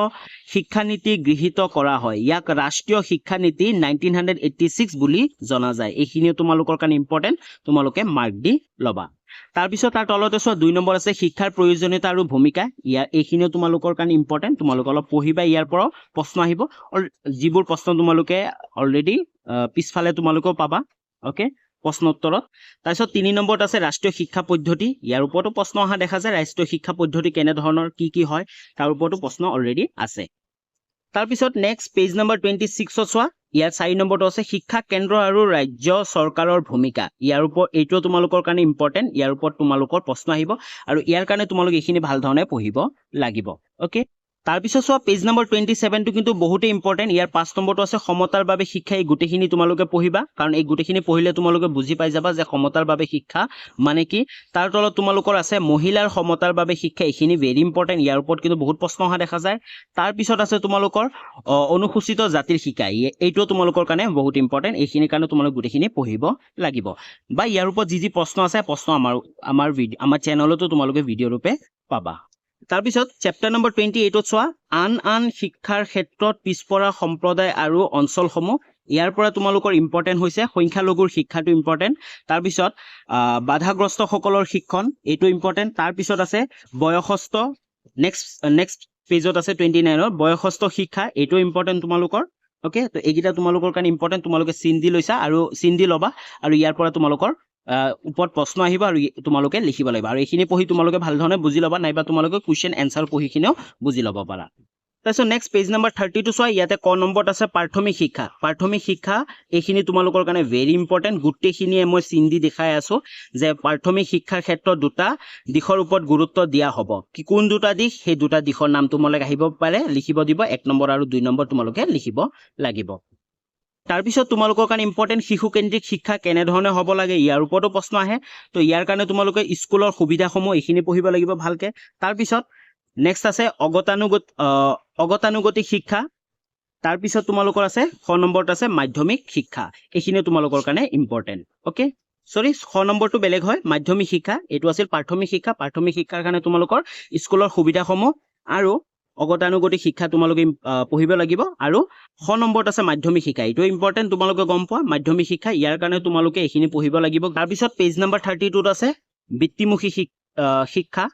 শিক্ষানীতি গৃহীত কৰা হয় ইয়াক ৰাষ্ট্ৰীয় শিক্ষানীতি 1986 বুলি জনা যায় এইখিনিও তোমালোকৰ কাৰণে ইম্পৰ্টেন্ট তোমালোকে মাৰ্ক দি লবা তাৰ পিছত তাৰ তলতে চোৱা 2 নম্বৰ আছে শিক্ষাৰ প্ৰয়োজনীয়তা আৰু ভূমিকা এইখিনিও তোমালোকৰ কাৰণে ইম্পৰ্টেন্ট তোমালোকে অলপ পঢ়িবা ইয়াৰ পৰা প্ৰশ্ন আহিব যিবোৰ প্ৰশ্ন তোমালোকে অলৰেডি পিছফালে তোমালোকেও পাবা ওকে প্ৰশ্ন উত্তৰত তাৰপিছত 3 নম্বৰত আছে ৰাষ্ট্ৰীয় শিক্ষা পদ্ধতি ইয়াৰ ওপৰতো প্ৰশ্ন অহা দেখা যায় ৰাষ্ট্ৰীয় শিক্ষা পদ্ধতি কেনে ধৰণৰ কি হয় তাৰ ওপৰতো প্ৰশ্ন অলৰেডি আছে তাৰ পিছত নেক্সট পেজ নম্বৰ 26ত চোৱা ইয়াৰ 4 নম্বৰটো আছে শিক্ষা কেন্দ্ৰ আৰু ৰাজ্য চৰকাৰৰ ভূমিকা ইয়াৰ ওপৰত এইটো তোমালোকৰ কাৰণে ইম্পৰ্টেন্ট ইয়াৰ ওপৰত তোমালোকৰ প্ৰশ্ন আহিব আৰু ইয়াৰ কাৰণে তোমালোকে এইখিনি ভাল ধৰণে পঢ়িব লাগিব ওকে তাৰ পিছত চোৱা পেজ নম্বৰ 27 টো কিন্তু বহুতে ইম্পৰ্টেন্ট ইয়াৰ 5 নম্বৰটো আছে সমতাৰ বাবে শিক্ষা এই গুটেখিনি তোমালোকে পঢ়িবা কাৰণ এই গুটেখিনি পঢ়িলে তোমালোকে বুজি পাই যাবা যে সমতাৰ বাবে শিক্ষা মানে কি তাৰ তলত তোমালোকৰ আছে মহিলাৰ সমতাৰ বাবে শিক্ষা এইখিনি ভেৰি ইম্পৰ্টেন্ট ইয়াৰ ওপৰত কিন্তু বহুত প্ৰশ্ন অহা দেখা যায় তাৰ পিছত আছে তোমালোকৰ অনুসূচিত জাতিৰ শিক্ষা এইটো তোমালোকৰ কাৰণে বহুত ইম্পৰ্টেন্ট এইখিনি কাৰণে তোমালোকে গুটেখিনি পঢ়িব লাগিব বা ইয়াৰ ওপৰত যি প্ৰশ্ন আছে প্ৰশ্ন আমাৰ চেনেলতো তোমালোকে ভিডিঅ' ৰূপে পাবা তাৰ পিছত চেপ্টাৰ নম্বৰ 28ত চোৱা আন শিক্ষাৰ ক্ষেত্ৰত পিছপৰা সম্প্ৰদায় আৰু অঞ্চলসমূহ ইয়াৰ পৰা তোমালোকৰ ইম্পৰ্টেন্ট হৈছে সংখ্যালঘুৰ শিক্ষাটো ইম্পৰ্টেন্ট তাৰ পিছত বাধাগ্ৰস্ত সকলৰ শিক্ষণ এইটো ইম্পৰ্টেন্ট তাৰ পিছত আছে বয়সস্থ নেক্সট পেজত আছে 29ৰ বয়সস্থ শিক্ষা এইটো ইম্পৰ্টেন্ট তোমালোকৰ ওকে তো এইকেইটা তোমালোকৰ কাৰণে ইম্পৰ্টেন্ট তোমালোকে চিন দি লৈছা আৰু চিন দি ল'বা আৰু ইয়াৰ পৰা তোমালোকৰ উপৰত প্ৰশ্ন আহিব আৰু তোমালোকে লিখিব লাগিব আৰু এইখিনি পঢ়ি তোমালোকে ভাল ধৰণে বুজি ল'বা নাইবা তোমালোকে কোৱেশ্চন এনসাৰ পঢ়িখিনেও বুজি ল'ব পাৰা তাৰপিছত নেক্সট পেজ নম্বৰ 32 চোৱা ইয়াতে ক নম্বৰত আছে প্ৰাথমিক শিক্ষা এইখিনি তোমালোকৰ কাৰণে ভেৰি ইম্পৰ্টেন্ট গোটেইখিনিয়ে মই চিন দি দেখাই আছো যে প্ৰাথমিক শিক্ষাৰ ক্ষেত্ৰত দুটা দিশৰ ওপৰত গুৰুত্ব দিয়া হ'ব কি কোন দুটা দিশ সেই দুটা দিশৰ নাম তোমালোকে আহিব পাৰে লিখিব দিব 1 নম্বৰ আৰু 2 নম্বৰ তোমালোকে লিখিব লাগিব তাৰ পিছত তোমালোকৰ কাৰণে ইম্পৰ্টেন্ট শিশু কেন্দ্ৰিক শিক্ষা কেনে ধৰণে হ'ব লাগে ইয়াৰ ওপৰতো প্ৰশ্ন আহে তো ইয়াৰ কাৰণে তোমালোকে স্কুলৰ সুবিধাসমূহ এইখিনি পঢ়িব লাগিব ভালকে তাৰ পিছত নেক্সট আছে অগতানুগতিক শিক্ষা তাৰ পিছত তোমালোকৰ আছে 6 নম্বৰত আছে মাধ্যমিক শিক্ষা এইখিনি তোমালোকৰ কাৰণে ইম্পৰ্টেন্ট ওকে সৰি 6 নম্বৰটো বেলেগ হয় মাধ্যমিক শিক্ষা এইটো আছিল প্ৰাথমিক শিক্ষাৰ কাৰণে তোমালোকৰ স্কুলৰ সুবিধাসমূহ আৰু অগতানুগতিক শিক্ষা তোমালোকে পঢ়িব লাগিব আৰু 6 নম্বৰত আছে মাধ্যমিক শিক্ষা এইটো ইম্পৰ্টেন্ট তোমালোকে গম পোৱা মাধ্যমিক শিক্ষা ইয়াৰ কাৰণে তোমালোকে এইখিনি পঢ়িব লাগিব তাৰ পিছত পেজ নম্বৰ 32 ত আছে বৃত্তিমুখী শিক্ষা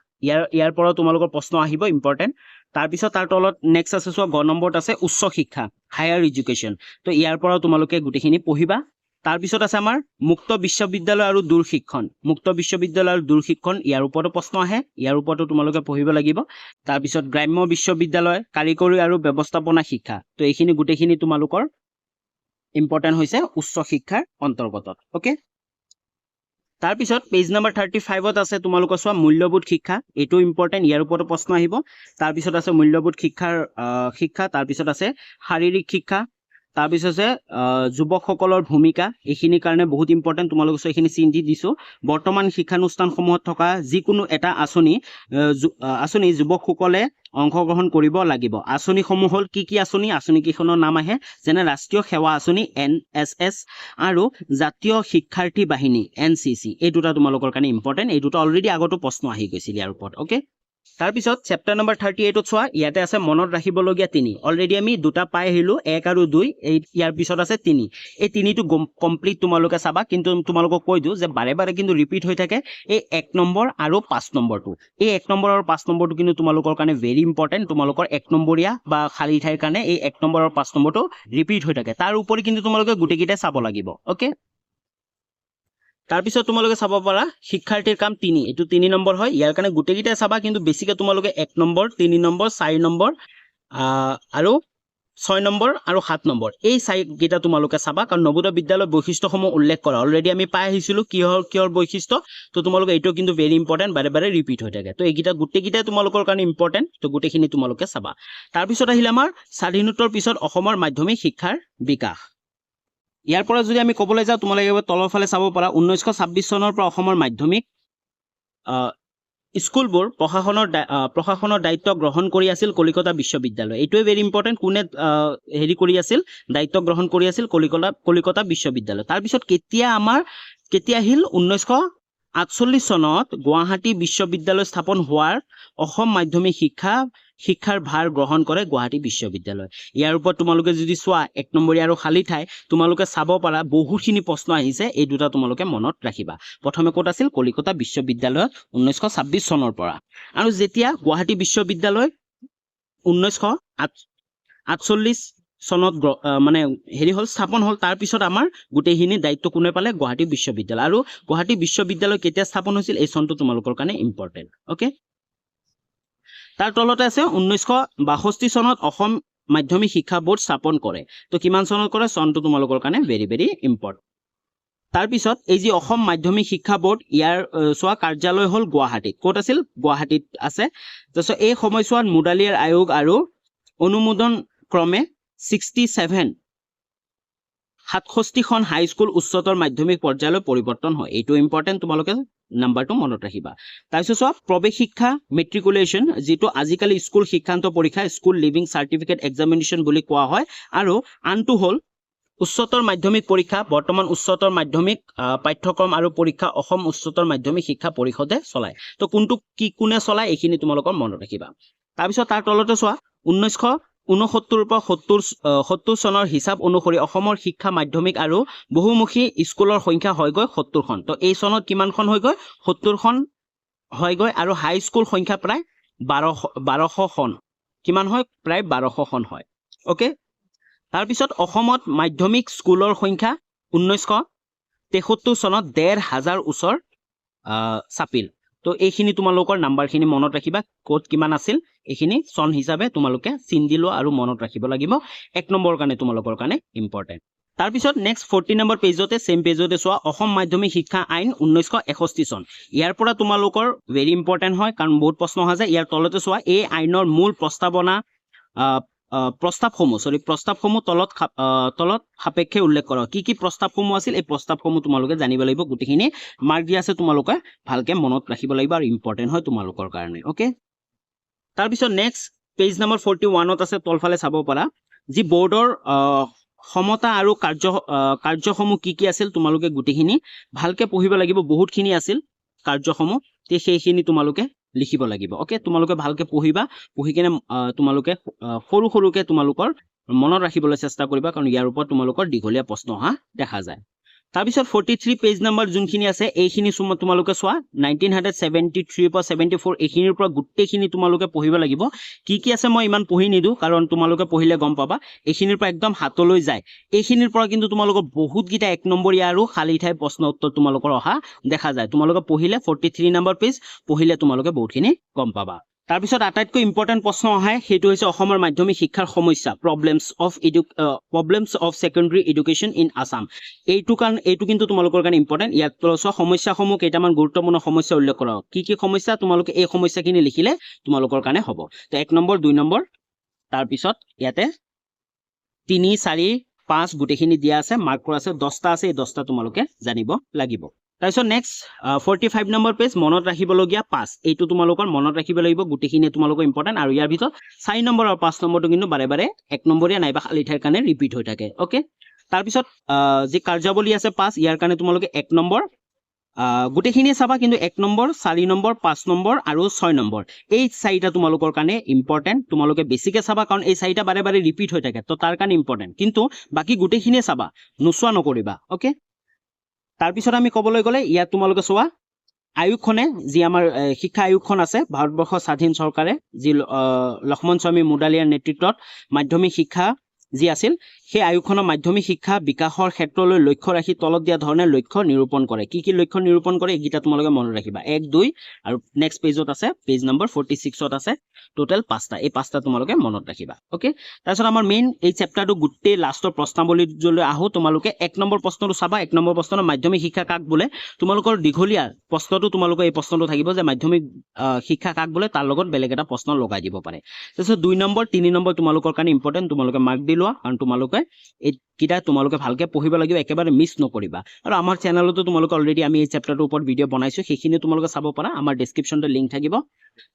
ইয়াৰ পৰা তোমালোকৰ প্ৰশ্ন আহিব ইম্পৰ্টেন্ট তাৰ পিছত তাৰ তলত নেক্সট আছে সো 9 নম্বৰত আছে উচ্চ শিক্ষা হায়াৰ এডুকেশ্যন তো ইয়াৰ পৰা তোমালোকে গুটেখিনি পঢ়িবা তাৰ পিছত আছে আমাৰ মুক্ত বিশ্ববিদ্যালয় আৰু দূৰশিক্ষণ ইয়াৰ ওপৰতো প্ৰশ্ন আহে ইয়াৰ ওপৰতো তোমালোকে পঢ়িব লাগিব তাৰ পিছত গ্ৰাম্য বিশ্ববিদ্যালয় কাৰিকৰী আৰু ব্যৱস্থাপনা শিক্ষা তো এইখিনি গুটেখিনি তোমালোকৰ ইম্পৰ্টেন্ট হৈছে উচ্চ শিক্ষাৰ অন্তৰ্গত ওকে তাৰ পিছত পেজ নম্বৰ 35 ত আছে তোমালোকৰ চোৱা মূল্যবোধ শিক্ষা এটো ইম্পৰ্টেন্ট ইয়াৰ ওপৰতো প্ৰশ্ন আহিব তাৰ পিছত আছে মূল্যবোধ শিক্ষা তাৰ পিছত আছে শাৰীৰিক শিক্ষা তাৰ পিছত আছে যুৱকসকলৰ ভূমিকা এইখিনি কাৰণে বহুত ইম্পৰ্টেন্ট তোমালোক এইখিনি চিন্তি দিছো বৰ্তমান শিক্ষানুষ্ঠানসমূহত থকা যিকোনো এটা আঁচনি যুৱকসকলে অংশগ্ৰহণ কৰিব লাগিব আঁচনিসমূহ হ'ল কি আঁচনি কেইখনৰ নাম আহে যেনে ৰাষ্ট্ৰীয় সেৱা আঁচনি NSS আৰু জাতীয় শিক্ষাৰ্থী বাহিনী NCC এই দুটা তোমালোকৰ কাৰণে ইম্পৰ্টেন্ট এই দুটা অলৰেডি আগতো প্ৰশ্ন আহি গৈছিল ইয়াৰ ওপৰত ওকে তাৰ পিছত চেপ্টাৰ নম্বৰ 38 ত চোৱা ইয়াতে আছে মনত ৰাখিবলগীয়া 3 অলৰেডি আমি দুটা পাই আহিলো 1 আৰু 2 ইয়াৰ পিছত আছে 3 এই 3টো কমপ্লিট তোমালোকে চাবা কিন্তু তোমালোকক কৈ দিও যে বাৰে বাৰে কিন্তু ৰিপিট হৈ থাকে এই 1 নম্বৰ আৰু 5 নম্বৰটো এই 1 নম্বৰ আৰু 5 নম্বৰটো কিন্তু তোমালোকৰ কাৰণে ভেৰি ইম্পৰ্টেন্ট তোমালোকৰ 1 নম্বৰীয়া বা খালি ঠাইৰ কাৰণে এই 1 নম্বৰ আৰু 5 নম্বৰটো ৰিপিট হৈ থাকে তাৰ উপৰি কিন্তু তোমালোকে গুটেকিটা চাব লাগিব ওকে তাৰ পিছত তোমালোকে চাব পাৰা শিক্ষাৰ্থীৰ কাম 3 এটো 3 নম্বৰ হয় ইয়াৰ কাৰণে গুটেকিটা চাবা কিন্তু বেছিকে তোমালোকে 1 নম্বৰ 3 নম্বৰ 4 নম্বৰ আৰু 6 নম্বৰ আৰু 7 নম্বৰ এই চাইগিটা তোমালোকে চাবা কাৰণ নবোদয় বিদ্যালয়ৰ বৈশিষ্ট্যসমূহ উল্লেখ কৰা অলৰেডি আমি পাই আহিছিলো কিহৰ বৈশিষ্ট্য তো তোমালোকে এটো কিন্তু ভেৰি ইম্পৰ্টেন্ট বাৰে বাৰে ৰিপিট হৈ থাকে তো এইগিটা গুটেকিটা তোমালোকৰ কাৰণে ইম্পৰ্টেন্ট তো গুটেখিনি তোমালোকে চাবা তাৰ পিছত আহিলে আমাৰ স্বাধীনোত্তৰ পিছত অসমৰ মাধ্যমিক শিক্ষাৰ বিকাশ ইয়াৰ পৰা যদি আমি কবলৈ যাও তোমালোকে তলৰ ফালে চাব পাৰা 1926 চনৰ পৰা অসমৰ মাধ্যমিক স্কুলবোৰ প্ৰশাসনৰ দায়িত্ব গ্ৰহণ কৰি আছিল কলিকতা বিশ্ববিদ্যালয় এইটোৱে ভেৰি ইম্পৰ্টেন্ট কোনে হেৰি কৰি আছিল দায়িত্ব গ্ৰহণ কৰি আছিল কলিকতা বিশ্ববিদ্যালয় তাৰ পিছত কেতিয়া আহিল 1948 চনত গুৱাহাটী বিশ্ববিদ্যালয় স্থাপন হোৱাৰ অসম মাধ্যমিক শিক্ষাৰ ভাৰ গ্ৰহণ কৰে গুৱাহাটী বিশ্ববিদ্যালয় ইয়াৰ ওপৰত তোমালোকে যদি চোৱা 1 নম্বৰী আৰু খালি ঠাই তোমালোকে চাব পাৰা বহুখিনি প্ৰশ্ন আহিছে এই দুটা তোমালোকে মনত ৰাখিবা প্ৰথমে ক'ত আছিল কলিকতা বিশ্ববিদ্যালয় 1926 চনৰ পৰা আৰু যেতিয়া গুৱাহাটী বিশ্ববিদ্যালয় 1948 চনত মানে হেৰি হল স্থাপন হল তাৰ পিছত আমাৰ গুটেহিনী দায়িত্ব কোনে পালে গুৱাহাটী বিশ্ববিদ্যালয় আৰু গুৱাহাটী বিশ্ববিদ্যালয় কেতিয়া স্থাপন হৈছিল এই চনটো তোমালোকৰ কাৰণে ইম্পৰ্টেন্ট ওকে তাৰ তলতে আছে 1962 চনত অসম মাধ্যমিক শিক্ষা বোৰ্ড স্থাপন কৰে তো কিমান চনত কৰে চনটো তোমালোকৰ কাৰণে ভেৰি ভেৰি ইম্পৰ্টেন্ট তাৰ পিছত এই যে অসম মাধ্যমিক শিক্ষা বোৰ্ড ইয়াৰ সোৱা কাৰ্যালয় হল গুৱাহাটীত ক'ত আছিল গুৱাহাটীত আছে তাৰপিছত এই সময়ছোৱাত মুডালিয়াৰ আয়োগ আৰু অনুমোদন ক্ৰমে 67 খন হাই স্কুল উচ্চতৰ মাধ্যমিক পৰ্যায়লৈ পৰিৱৰ্তন হয় এইটো ইম্পৰ্টেন্ট তোমালোকে নাম্বাৰটো মনত ৰাখিবা তাৰপিছত সব প্ৰৱেশ শিক্ষা মেট্ৰিকুলেশ্যন যেটো আজিকালি স্কুল শিক্ষান্ত পৰীক্ষা স্কুল লিভিং সাৰ্টিফিকেট এক্সামিনেশ্যন বুলি কোৱা হয় আৰু আনটো হল উচ্চতৰ মাধ্যমিক পৰীক্ষা বৰ্তমান উচ্চতৰ মাধ্যমিক পাঠ্যক্ৰম আৰু পৰীক্ষা অসম উচ্চতৰ মাধ্যমিক শিক্ষা পৰিষদে চলায় তো কোনটো কোনে চলায় এইখিনি তোমালোকৰ মনত ৰাখিবা তাৰপিছত তাৰ তলতে চোৱা 1969 পৰা 70 চনৰ হিচাপ অনুসৰি অসমৰ শিক্ষা মাধ্যমিক আৰু বহুমুখী স্কুলৰ সংখ্যা হৈ গৈ 70 খন তো এই চনত কিমানখন হৈ গৈ 70 খন হৈ গৈ আৰু হাই স্কুল সংখ্যা প্ৰায় 1200 খন কিমান হয় প্ৰায় 1200 খন হয় ওকে তাৰ পিছত অসমত মাধ্যমিক স্কুলৰ সংখ্যা 1973 চনত 1500 ওচৰ চাপিল তো এইখিনি তোমালোকৰ নাম্বাৰখিনি মনত ৰাখিবা কোড কিমান আছিল এইখিনি চন হিচাপে তোমালোকে চিন দিলো আৰু মনত ৰাখিব লাগিব 1 নম্বৰ কাৰণে তোমালোকৰ কাৰণে ইম্পৰ্টেন্ট তাৰ পিছত নেক্সট 40 নম্বৰ পেজতে সেম পেজতে চোৱা অসম মাধ্যমিক শিক্ষা আইন 1961 চন ইয়াৰ পৰা তোমালোকৰ ভেৰি ইম্পৰ্টেন্ট হয় কাৰণ বহুত প্ৰশ্ন আহে যে ইয়াৰ তলতে চোৱা এই আইনৰ মূল প্ৰস্তাৱসমূহ তলত সাপেক্ষে উল্লেখ কৰা কি প্ৰস্তাৱসমূহ আছিল এই প্ৰস্তাৱসমূহ তোমালোকে জানিব লাগিব গুটেখিনি মাৰ্ক দিয়া আছে তোমালোকে ভালকে মনত ৰাখিব লাগিব আৰু ইম্পৰ্টেন্ট হয় তোমালোকৰ কাৰণে ওকে তাৰ পিছত নেক্সট পেজ নম্বৰ 41 ত আছে তলফালে চাব পাৰা যি বোৰ্ডৰ সমতা আৰু কাৰ্যসমূহ কি কি আছিল তোমালোকে গুটেখিনি ভালকে পঢ়িব লাগিব বহুতখিনি আছিল কাৰ্যসমূহ তে সেইখিনি তোমালোকে লিখিব লাগিব ওকে তোমালোকে ভালকে পঢ়িবা পঢ়ি কিনে তোমালোকে সৰু সৰুকে তোমালোকৰ মনত ৰাখিবলৈ চেষ্টা কৰিবা কাৰণ ইয়াৰ ওপৰত তোমালোকৰ দীঘলীয়া প্ৰশ্ন অহা দেখা যায় তাৰপিছত 43 পেজ নম্বৰ যোনখিনি আছে এইখিনি তোমালোকে চোৱা 1973 পৰা 74 এইখিনিৰ পৰা গুটেখিনি তোমালোকে পঢ়িব লাগিব কি কি আছে মই ইমান পঢ়ি নিদু কাৰণ তোমালোকে পঢ়িলে গম পাবা এইখিনিৰ পৰা একদম হাতলৈ যায় এইখিনিৰ পৰা কিন্তু তোমালোকৰ বহুত গিটা এক নম্বৰীয়া আৰু খালি ঠাই প্ৰশ্ন উত্তৰ তোমালোকৰ অহা দেখা যায় তোমালোকে পঢ়িলে 43 নম্বৰ পেজ পঢ়িলে তোমালোকে বহুতখিনি গম পাবা তাৰপিছত আটাইতকৈ ইম্পৰ্টেন্ট প্ৰশ্ন আহে সেইটো হৈছে অসমৰ মাধ্যমিক শিক্ষাৰ সমস্যা problems of secondary education in Assam এইটো কিন্তু তোমালোকৰ কাৰণে ইম্পৰ্টেন্ট ইয়াত সমস্যাসমূহ কেইটামান গুৰুত্বপূৰ্ণ সমস্যা উল্লেখ কৰা কি কি সমস্যা তোমালোকে এই সমস্যাখিনি লিখিলে তোমালোকৰ কাৰণে হ'ব তো 1 নম্বৰ 2 নম্বৰ তাৰপিছত ইয়াতে 3 4 5 গুটেখিনি দিয়া আছে মাৰ্ক কৰা আছে 10টা আছে এই 10টা তোমালোকে জানিব লাগিব তাৰপিছত নেক্সট 45 নম্বৰ পেজ মনত ৰাখিবলগীয়া 5 এইটো তোমালোকৰ মনত ৰাখিব লাগিব গুটেখিনি তোমালোকৰ ইম্পৰ্টেন্ট আৰু ইয়াৰ ভিতৰত 4 নম্বৰ আৰু 5 নম্বৰটো কিন্তু বাৰে বাৰে এক নম্বৰীয়া নাইবা খালি ঠাইৰ কাৰণে ৰিপিট হৈ থাকে ওকে তাৰপিছত যি কাৰ্যাৱলী আছে 5 ইয়াৰ কাৰণে তোমালোকে 1 নম্বৰ গুটেখিনি চাবা কিন্তু 1 নম্বৰ 4 নম্বৰ 5 নম্বৰ আৰু 6 নম্বৰ এই চাৰিটা তোমালোকৰ কাৰণে ইম্পৰ্টেন্ট তোমালোকে বেছিকে চাবা কাৰণ এই চাৰিটা বাৰে বাৰে ৰিপিট হৈ থাকে তো তাৰ কাৰণে ইম্পৰ্টেন্ট কিন্তু বাকি গুটেখিনি চাবা নোচোৱা নকৰিবা ওকে তাৰপিছত আমি ক'বলৈ গ'লে ইয়াত তোমালোকে চোৱা আয়োগখনে যি আমাৰ শিক্ষা আয়োগখন আছে ভাৰতবৰ্ষ স্বাধীন চৰকাৰে যি লক্ষ্মণ স্বামী মুডালিয়াৰ নেতৃত্বত মাধ্যমিক শিক্ষা যি আছিল সেই আয়োগখনৰ মাধ্যমিক শিক্ষা বিকাশৰ ক্ষেত্ৰলৈ লক্ষ্য ৰাখি তলত দিয়া ধৰণে লক্ষ্য নিৰূপণ কৰে কি লক্ষ্য নিৰূপণ কৰে এইকেইটা তোমালোকে মনত ৰাখিবা 1 2 আৰু নেক্সট পেজত আছে পেজ নম্বৰ 46ত আছে টোটাল 5টা এই 5টা তোমালোকে মনত ৰাখিবা ওকে তাৰপিছত আমাৰ মেইন এই চেপ্টাৰটো গুটে লাষ্টৰ প্ৰশ্নাৱলীলৈ আহো তোমালোকে 1 নম্বৰ প্ৰশ্নটো চাবা 1 নম্বৰ প্ৰশ্নৰ মাধ্যমিক শিক্ষা কাক বোলে তোমালোকৰ দীঘলীয়া প্ৰশ্নটো তোমালোকৰ এই প্ৰশ্নটো থাকিব যে মাধ্যমিক শিক্ষা কাক বোলে তাৰ লগত বেলেগ এটা প্ৰশ্ন লগাই দিব পাৰে তাৰপিছত 2 নম্বৰ 3 নম্বৰ তোমালোকৰ কাৰণে ইম্পৰ্টেন্ট তোমালোকে মাৰ্ক দি লোৱা কাৰণ তোমালোকে এই কিটা তোমালোকে ভালকে পঢ়িব লাগিব একেবাৰে মিস নকৰিবা আৰু আমাৰ চেনেলতো তোমালোকে অলৰেডি আমি এই চেপ্টাৰটোৰ ওপৰত ভিডিও বনাইছো সেইখিনি তোমালোকে চাব পাৰা আমাৰ ডেসক্ৰিপচনতে লিংক থাকিব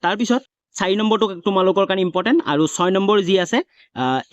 তাৰ পিছত 4 নম্বৰটো তোমালোকৰ কাৰণে ইম্পৰ্টেন্ট আৰু 6 নম্বৰ যি আছে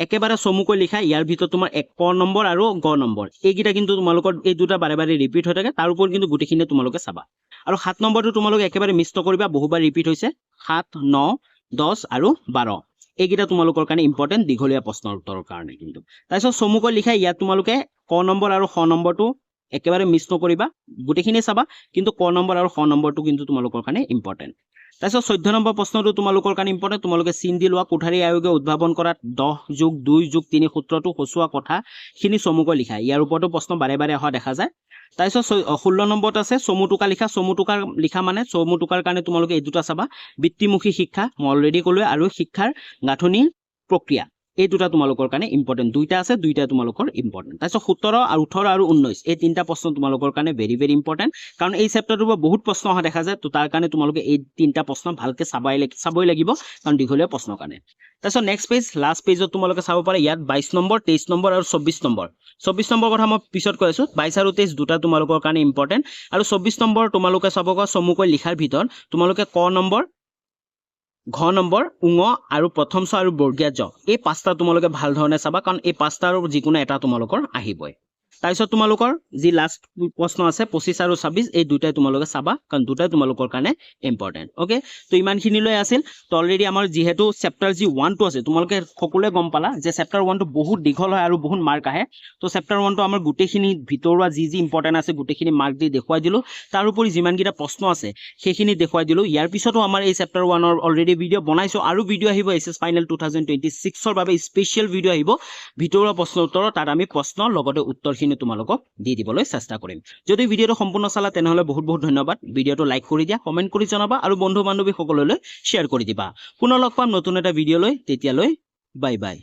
একেবাৰে চমুকৈ লিখা ইয়াৰ ভিতৰত তোমাৰ 1 ক নম্বৰ আৰু গ নম্বৰ এইকিটা কিন্তু তোমালোকৰ এই দুটা বাৰে বাৰে ৰিপিট হৈ থাকে তাৰ ওপৰত কিন্তু গুটেখিনি তোমালোকে চাবা আৰু 7 নম্বৰটো তোমালোকে একেবাৰে মিস নকৰিবা বহুবাৰ ৰিপিট হৈছে 7 9 10 আৰু 12 এইকিটা তোমালোকৰ কাৰণে ইম্পৰ্টেন্ট দীঘলীয়া প্ৰশ্নৰ উত্তৰৰ কাৰণে কিন্তু তাৰপিছত চমুকৈ লিখা ইয়াত তোমালোকে ক নম্বৰ আৰু খ নম্বৰটো একেবাৰে মিস নকৰিবা গুটেখিনি চাবা কিন্তু ক নম্বৰ আৰু খ নম্বৰটো কিন্তু তোমালোকৰ কাৰণে ইম্পৰ্টেন্ট তাৰপিছত 14 নম্বৰ প্ৰশ্নটো তোমালোকৰ কাৰণে ইম্পৰ্টেন্ট তোমালোকে চিন দি লোৱা কোঠাৰী আয়োগে উদ্ভাৱন কৰা 10+2+3 সূত্ৰটো হসুৱা কথা খিনি চমুকৈ লিখা ইয়াৰ ওপৰতো প্ৰশ্ন বাৰে বাৰে অহা দেখা যায় তাৰপিছত 16 নম্বৰত আছে চমুটুকা লিখা মানে চমুটুকাৰ কাৰণে তোমালোকে এই দুটা চাবা বৃত্তিমুখী শিক্ষা মই অলৰেডি ক'লো আৰু শিক্ষাৰ গাঁথনি প্ৰক্ৰিয়া এই দুটা তোমালোকৰ কাৰণে ইম্পৰ্টেন্ট দুইটা আছে দুইটা তোমালোকৰ ইম্পৰ্টেন্ট তাৰপিছত 17 আৰু 18 আৰু 19 এই তিনটা প্ৰশ্ন তোমালোকৰ কাৰণে ভেৰি ভেৰি ইম্পৰ্টেন্ট কাৰণ এই চেপ্টাৰটোৰ পৰা বহুত প্ৰশ্ন অহা দেখা যায় তো তাৰ কাৰণে তোমালোকে এই তিনটা প্ৰশ্ন ভালকে চাবই লাগিব কাৰণ দীঘলীয়া প্ৰশ্নৰ কাৰণে তাৰপিছত নেক্সট পেজ লাষ্ট পেজত তোমালোকে চাব পাৰা ইয়াত 22 নম্বৰ 23 নম্বৰ আৰু 24 নম্বৰ কথা মই পিছত কৈ আছো 22 আৰু 23 দুটা তোমালোকৰ কাৰণে ইম্পৰ্টেন্ট আৰু 24 নম্বৰ তোমালোকে চাবগা চমুকৈ লিখাৰ ভিতৰত তোমালোকে ক নম্বৰ ঘ নম্বৰ উঙ আৰু প্ৰথম ছ আৰু বৰ্গীয়া জ এই পাঁচটা তোমালোকে ভাল ধৰণে চাবা কাৰণ এই পাঁচটাৰ যিকোনো এটা তোমালোকৰ আহিবই তাৰপিছত তোমালোকৰ যি লাষ্ট প্ৰশ্ন আছে 25 আৰু 26 এই দুটাই তোমালোকে চাবা কাৰণ দুটাই তোমালোকৰ কাৰণে ইম্পৰ্টেন্ট ওকে তো ইমানখিনিলৈ আছিল তো অলৰেডি আমাৰ যেহেতু চেপ্টাৰ যি 1 টো আছে তোমালোকে সকলোৱে গম পালা যে চেপ্টাৰ 1 টো বহুত দীঘল হয় আৰু বহুত মাৰ্ক আহে তো চেপ্টাৰ 1 টো আমাৰ গুটেখিনি ভিতৰুৱা যি ইম্পৰ্টেন্ট আছে গুটেখিনি মাৰ্ক দি দেখুৱাই দিলো তাৰ উপৰি যিমানকিটা প্ৰশ্ন আছে সেইখিনি দেখুৱাই দিলো ইয়াৰ পিছতো আমাৰ এই চেপ্টাৰ 1 ৰ অলৰেডি ভিডিও বনাইছো আৰু ভিডিও আহিব এছএছ ফাইনেল 2026 ৰ বাবে স্পেশাল ভিডিও আহিব ভিতৰুৱা প্ৰশ্ন উত্তৰ তাত আমি প্ৰশ্ন লগতে উত্তৰখিনি তোমালোকক দি দিবলৈ চেষ্টা কৰিম যদি ভিডিওটো সম্পূৰ্ণ চালা তেনেহলে বহুত বহুত ধন্যবাদ ভিডিওটো লাইক কৰি দিয়া কমেন্ট কৰি জনাবা আৰু বন্ধু বান্ধৱী সকললৈ শেয়াৰ কৰি দিবা পুনৰ লগ পাম নতুন এটা ভিডিও লৈ তেতিয়ালৈ বাই বাই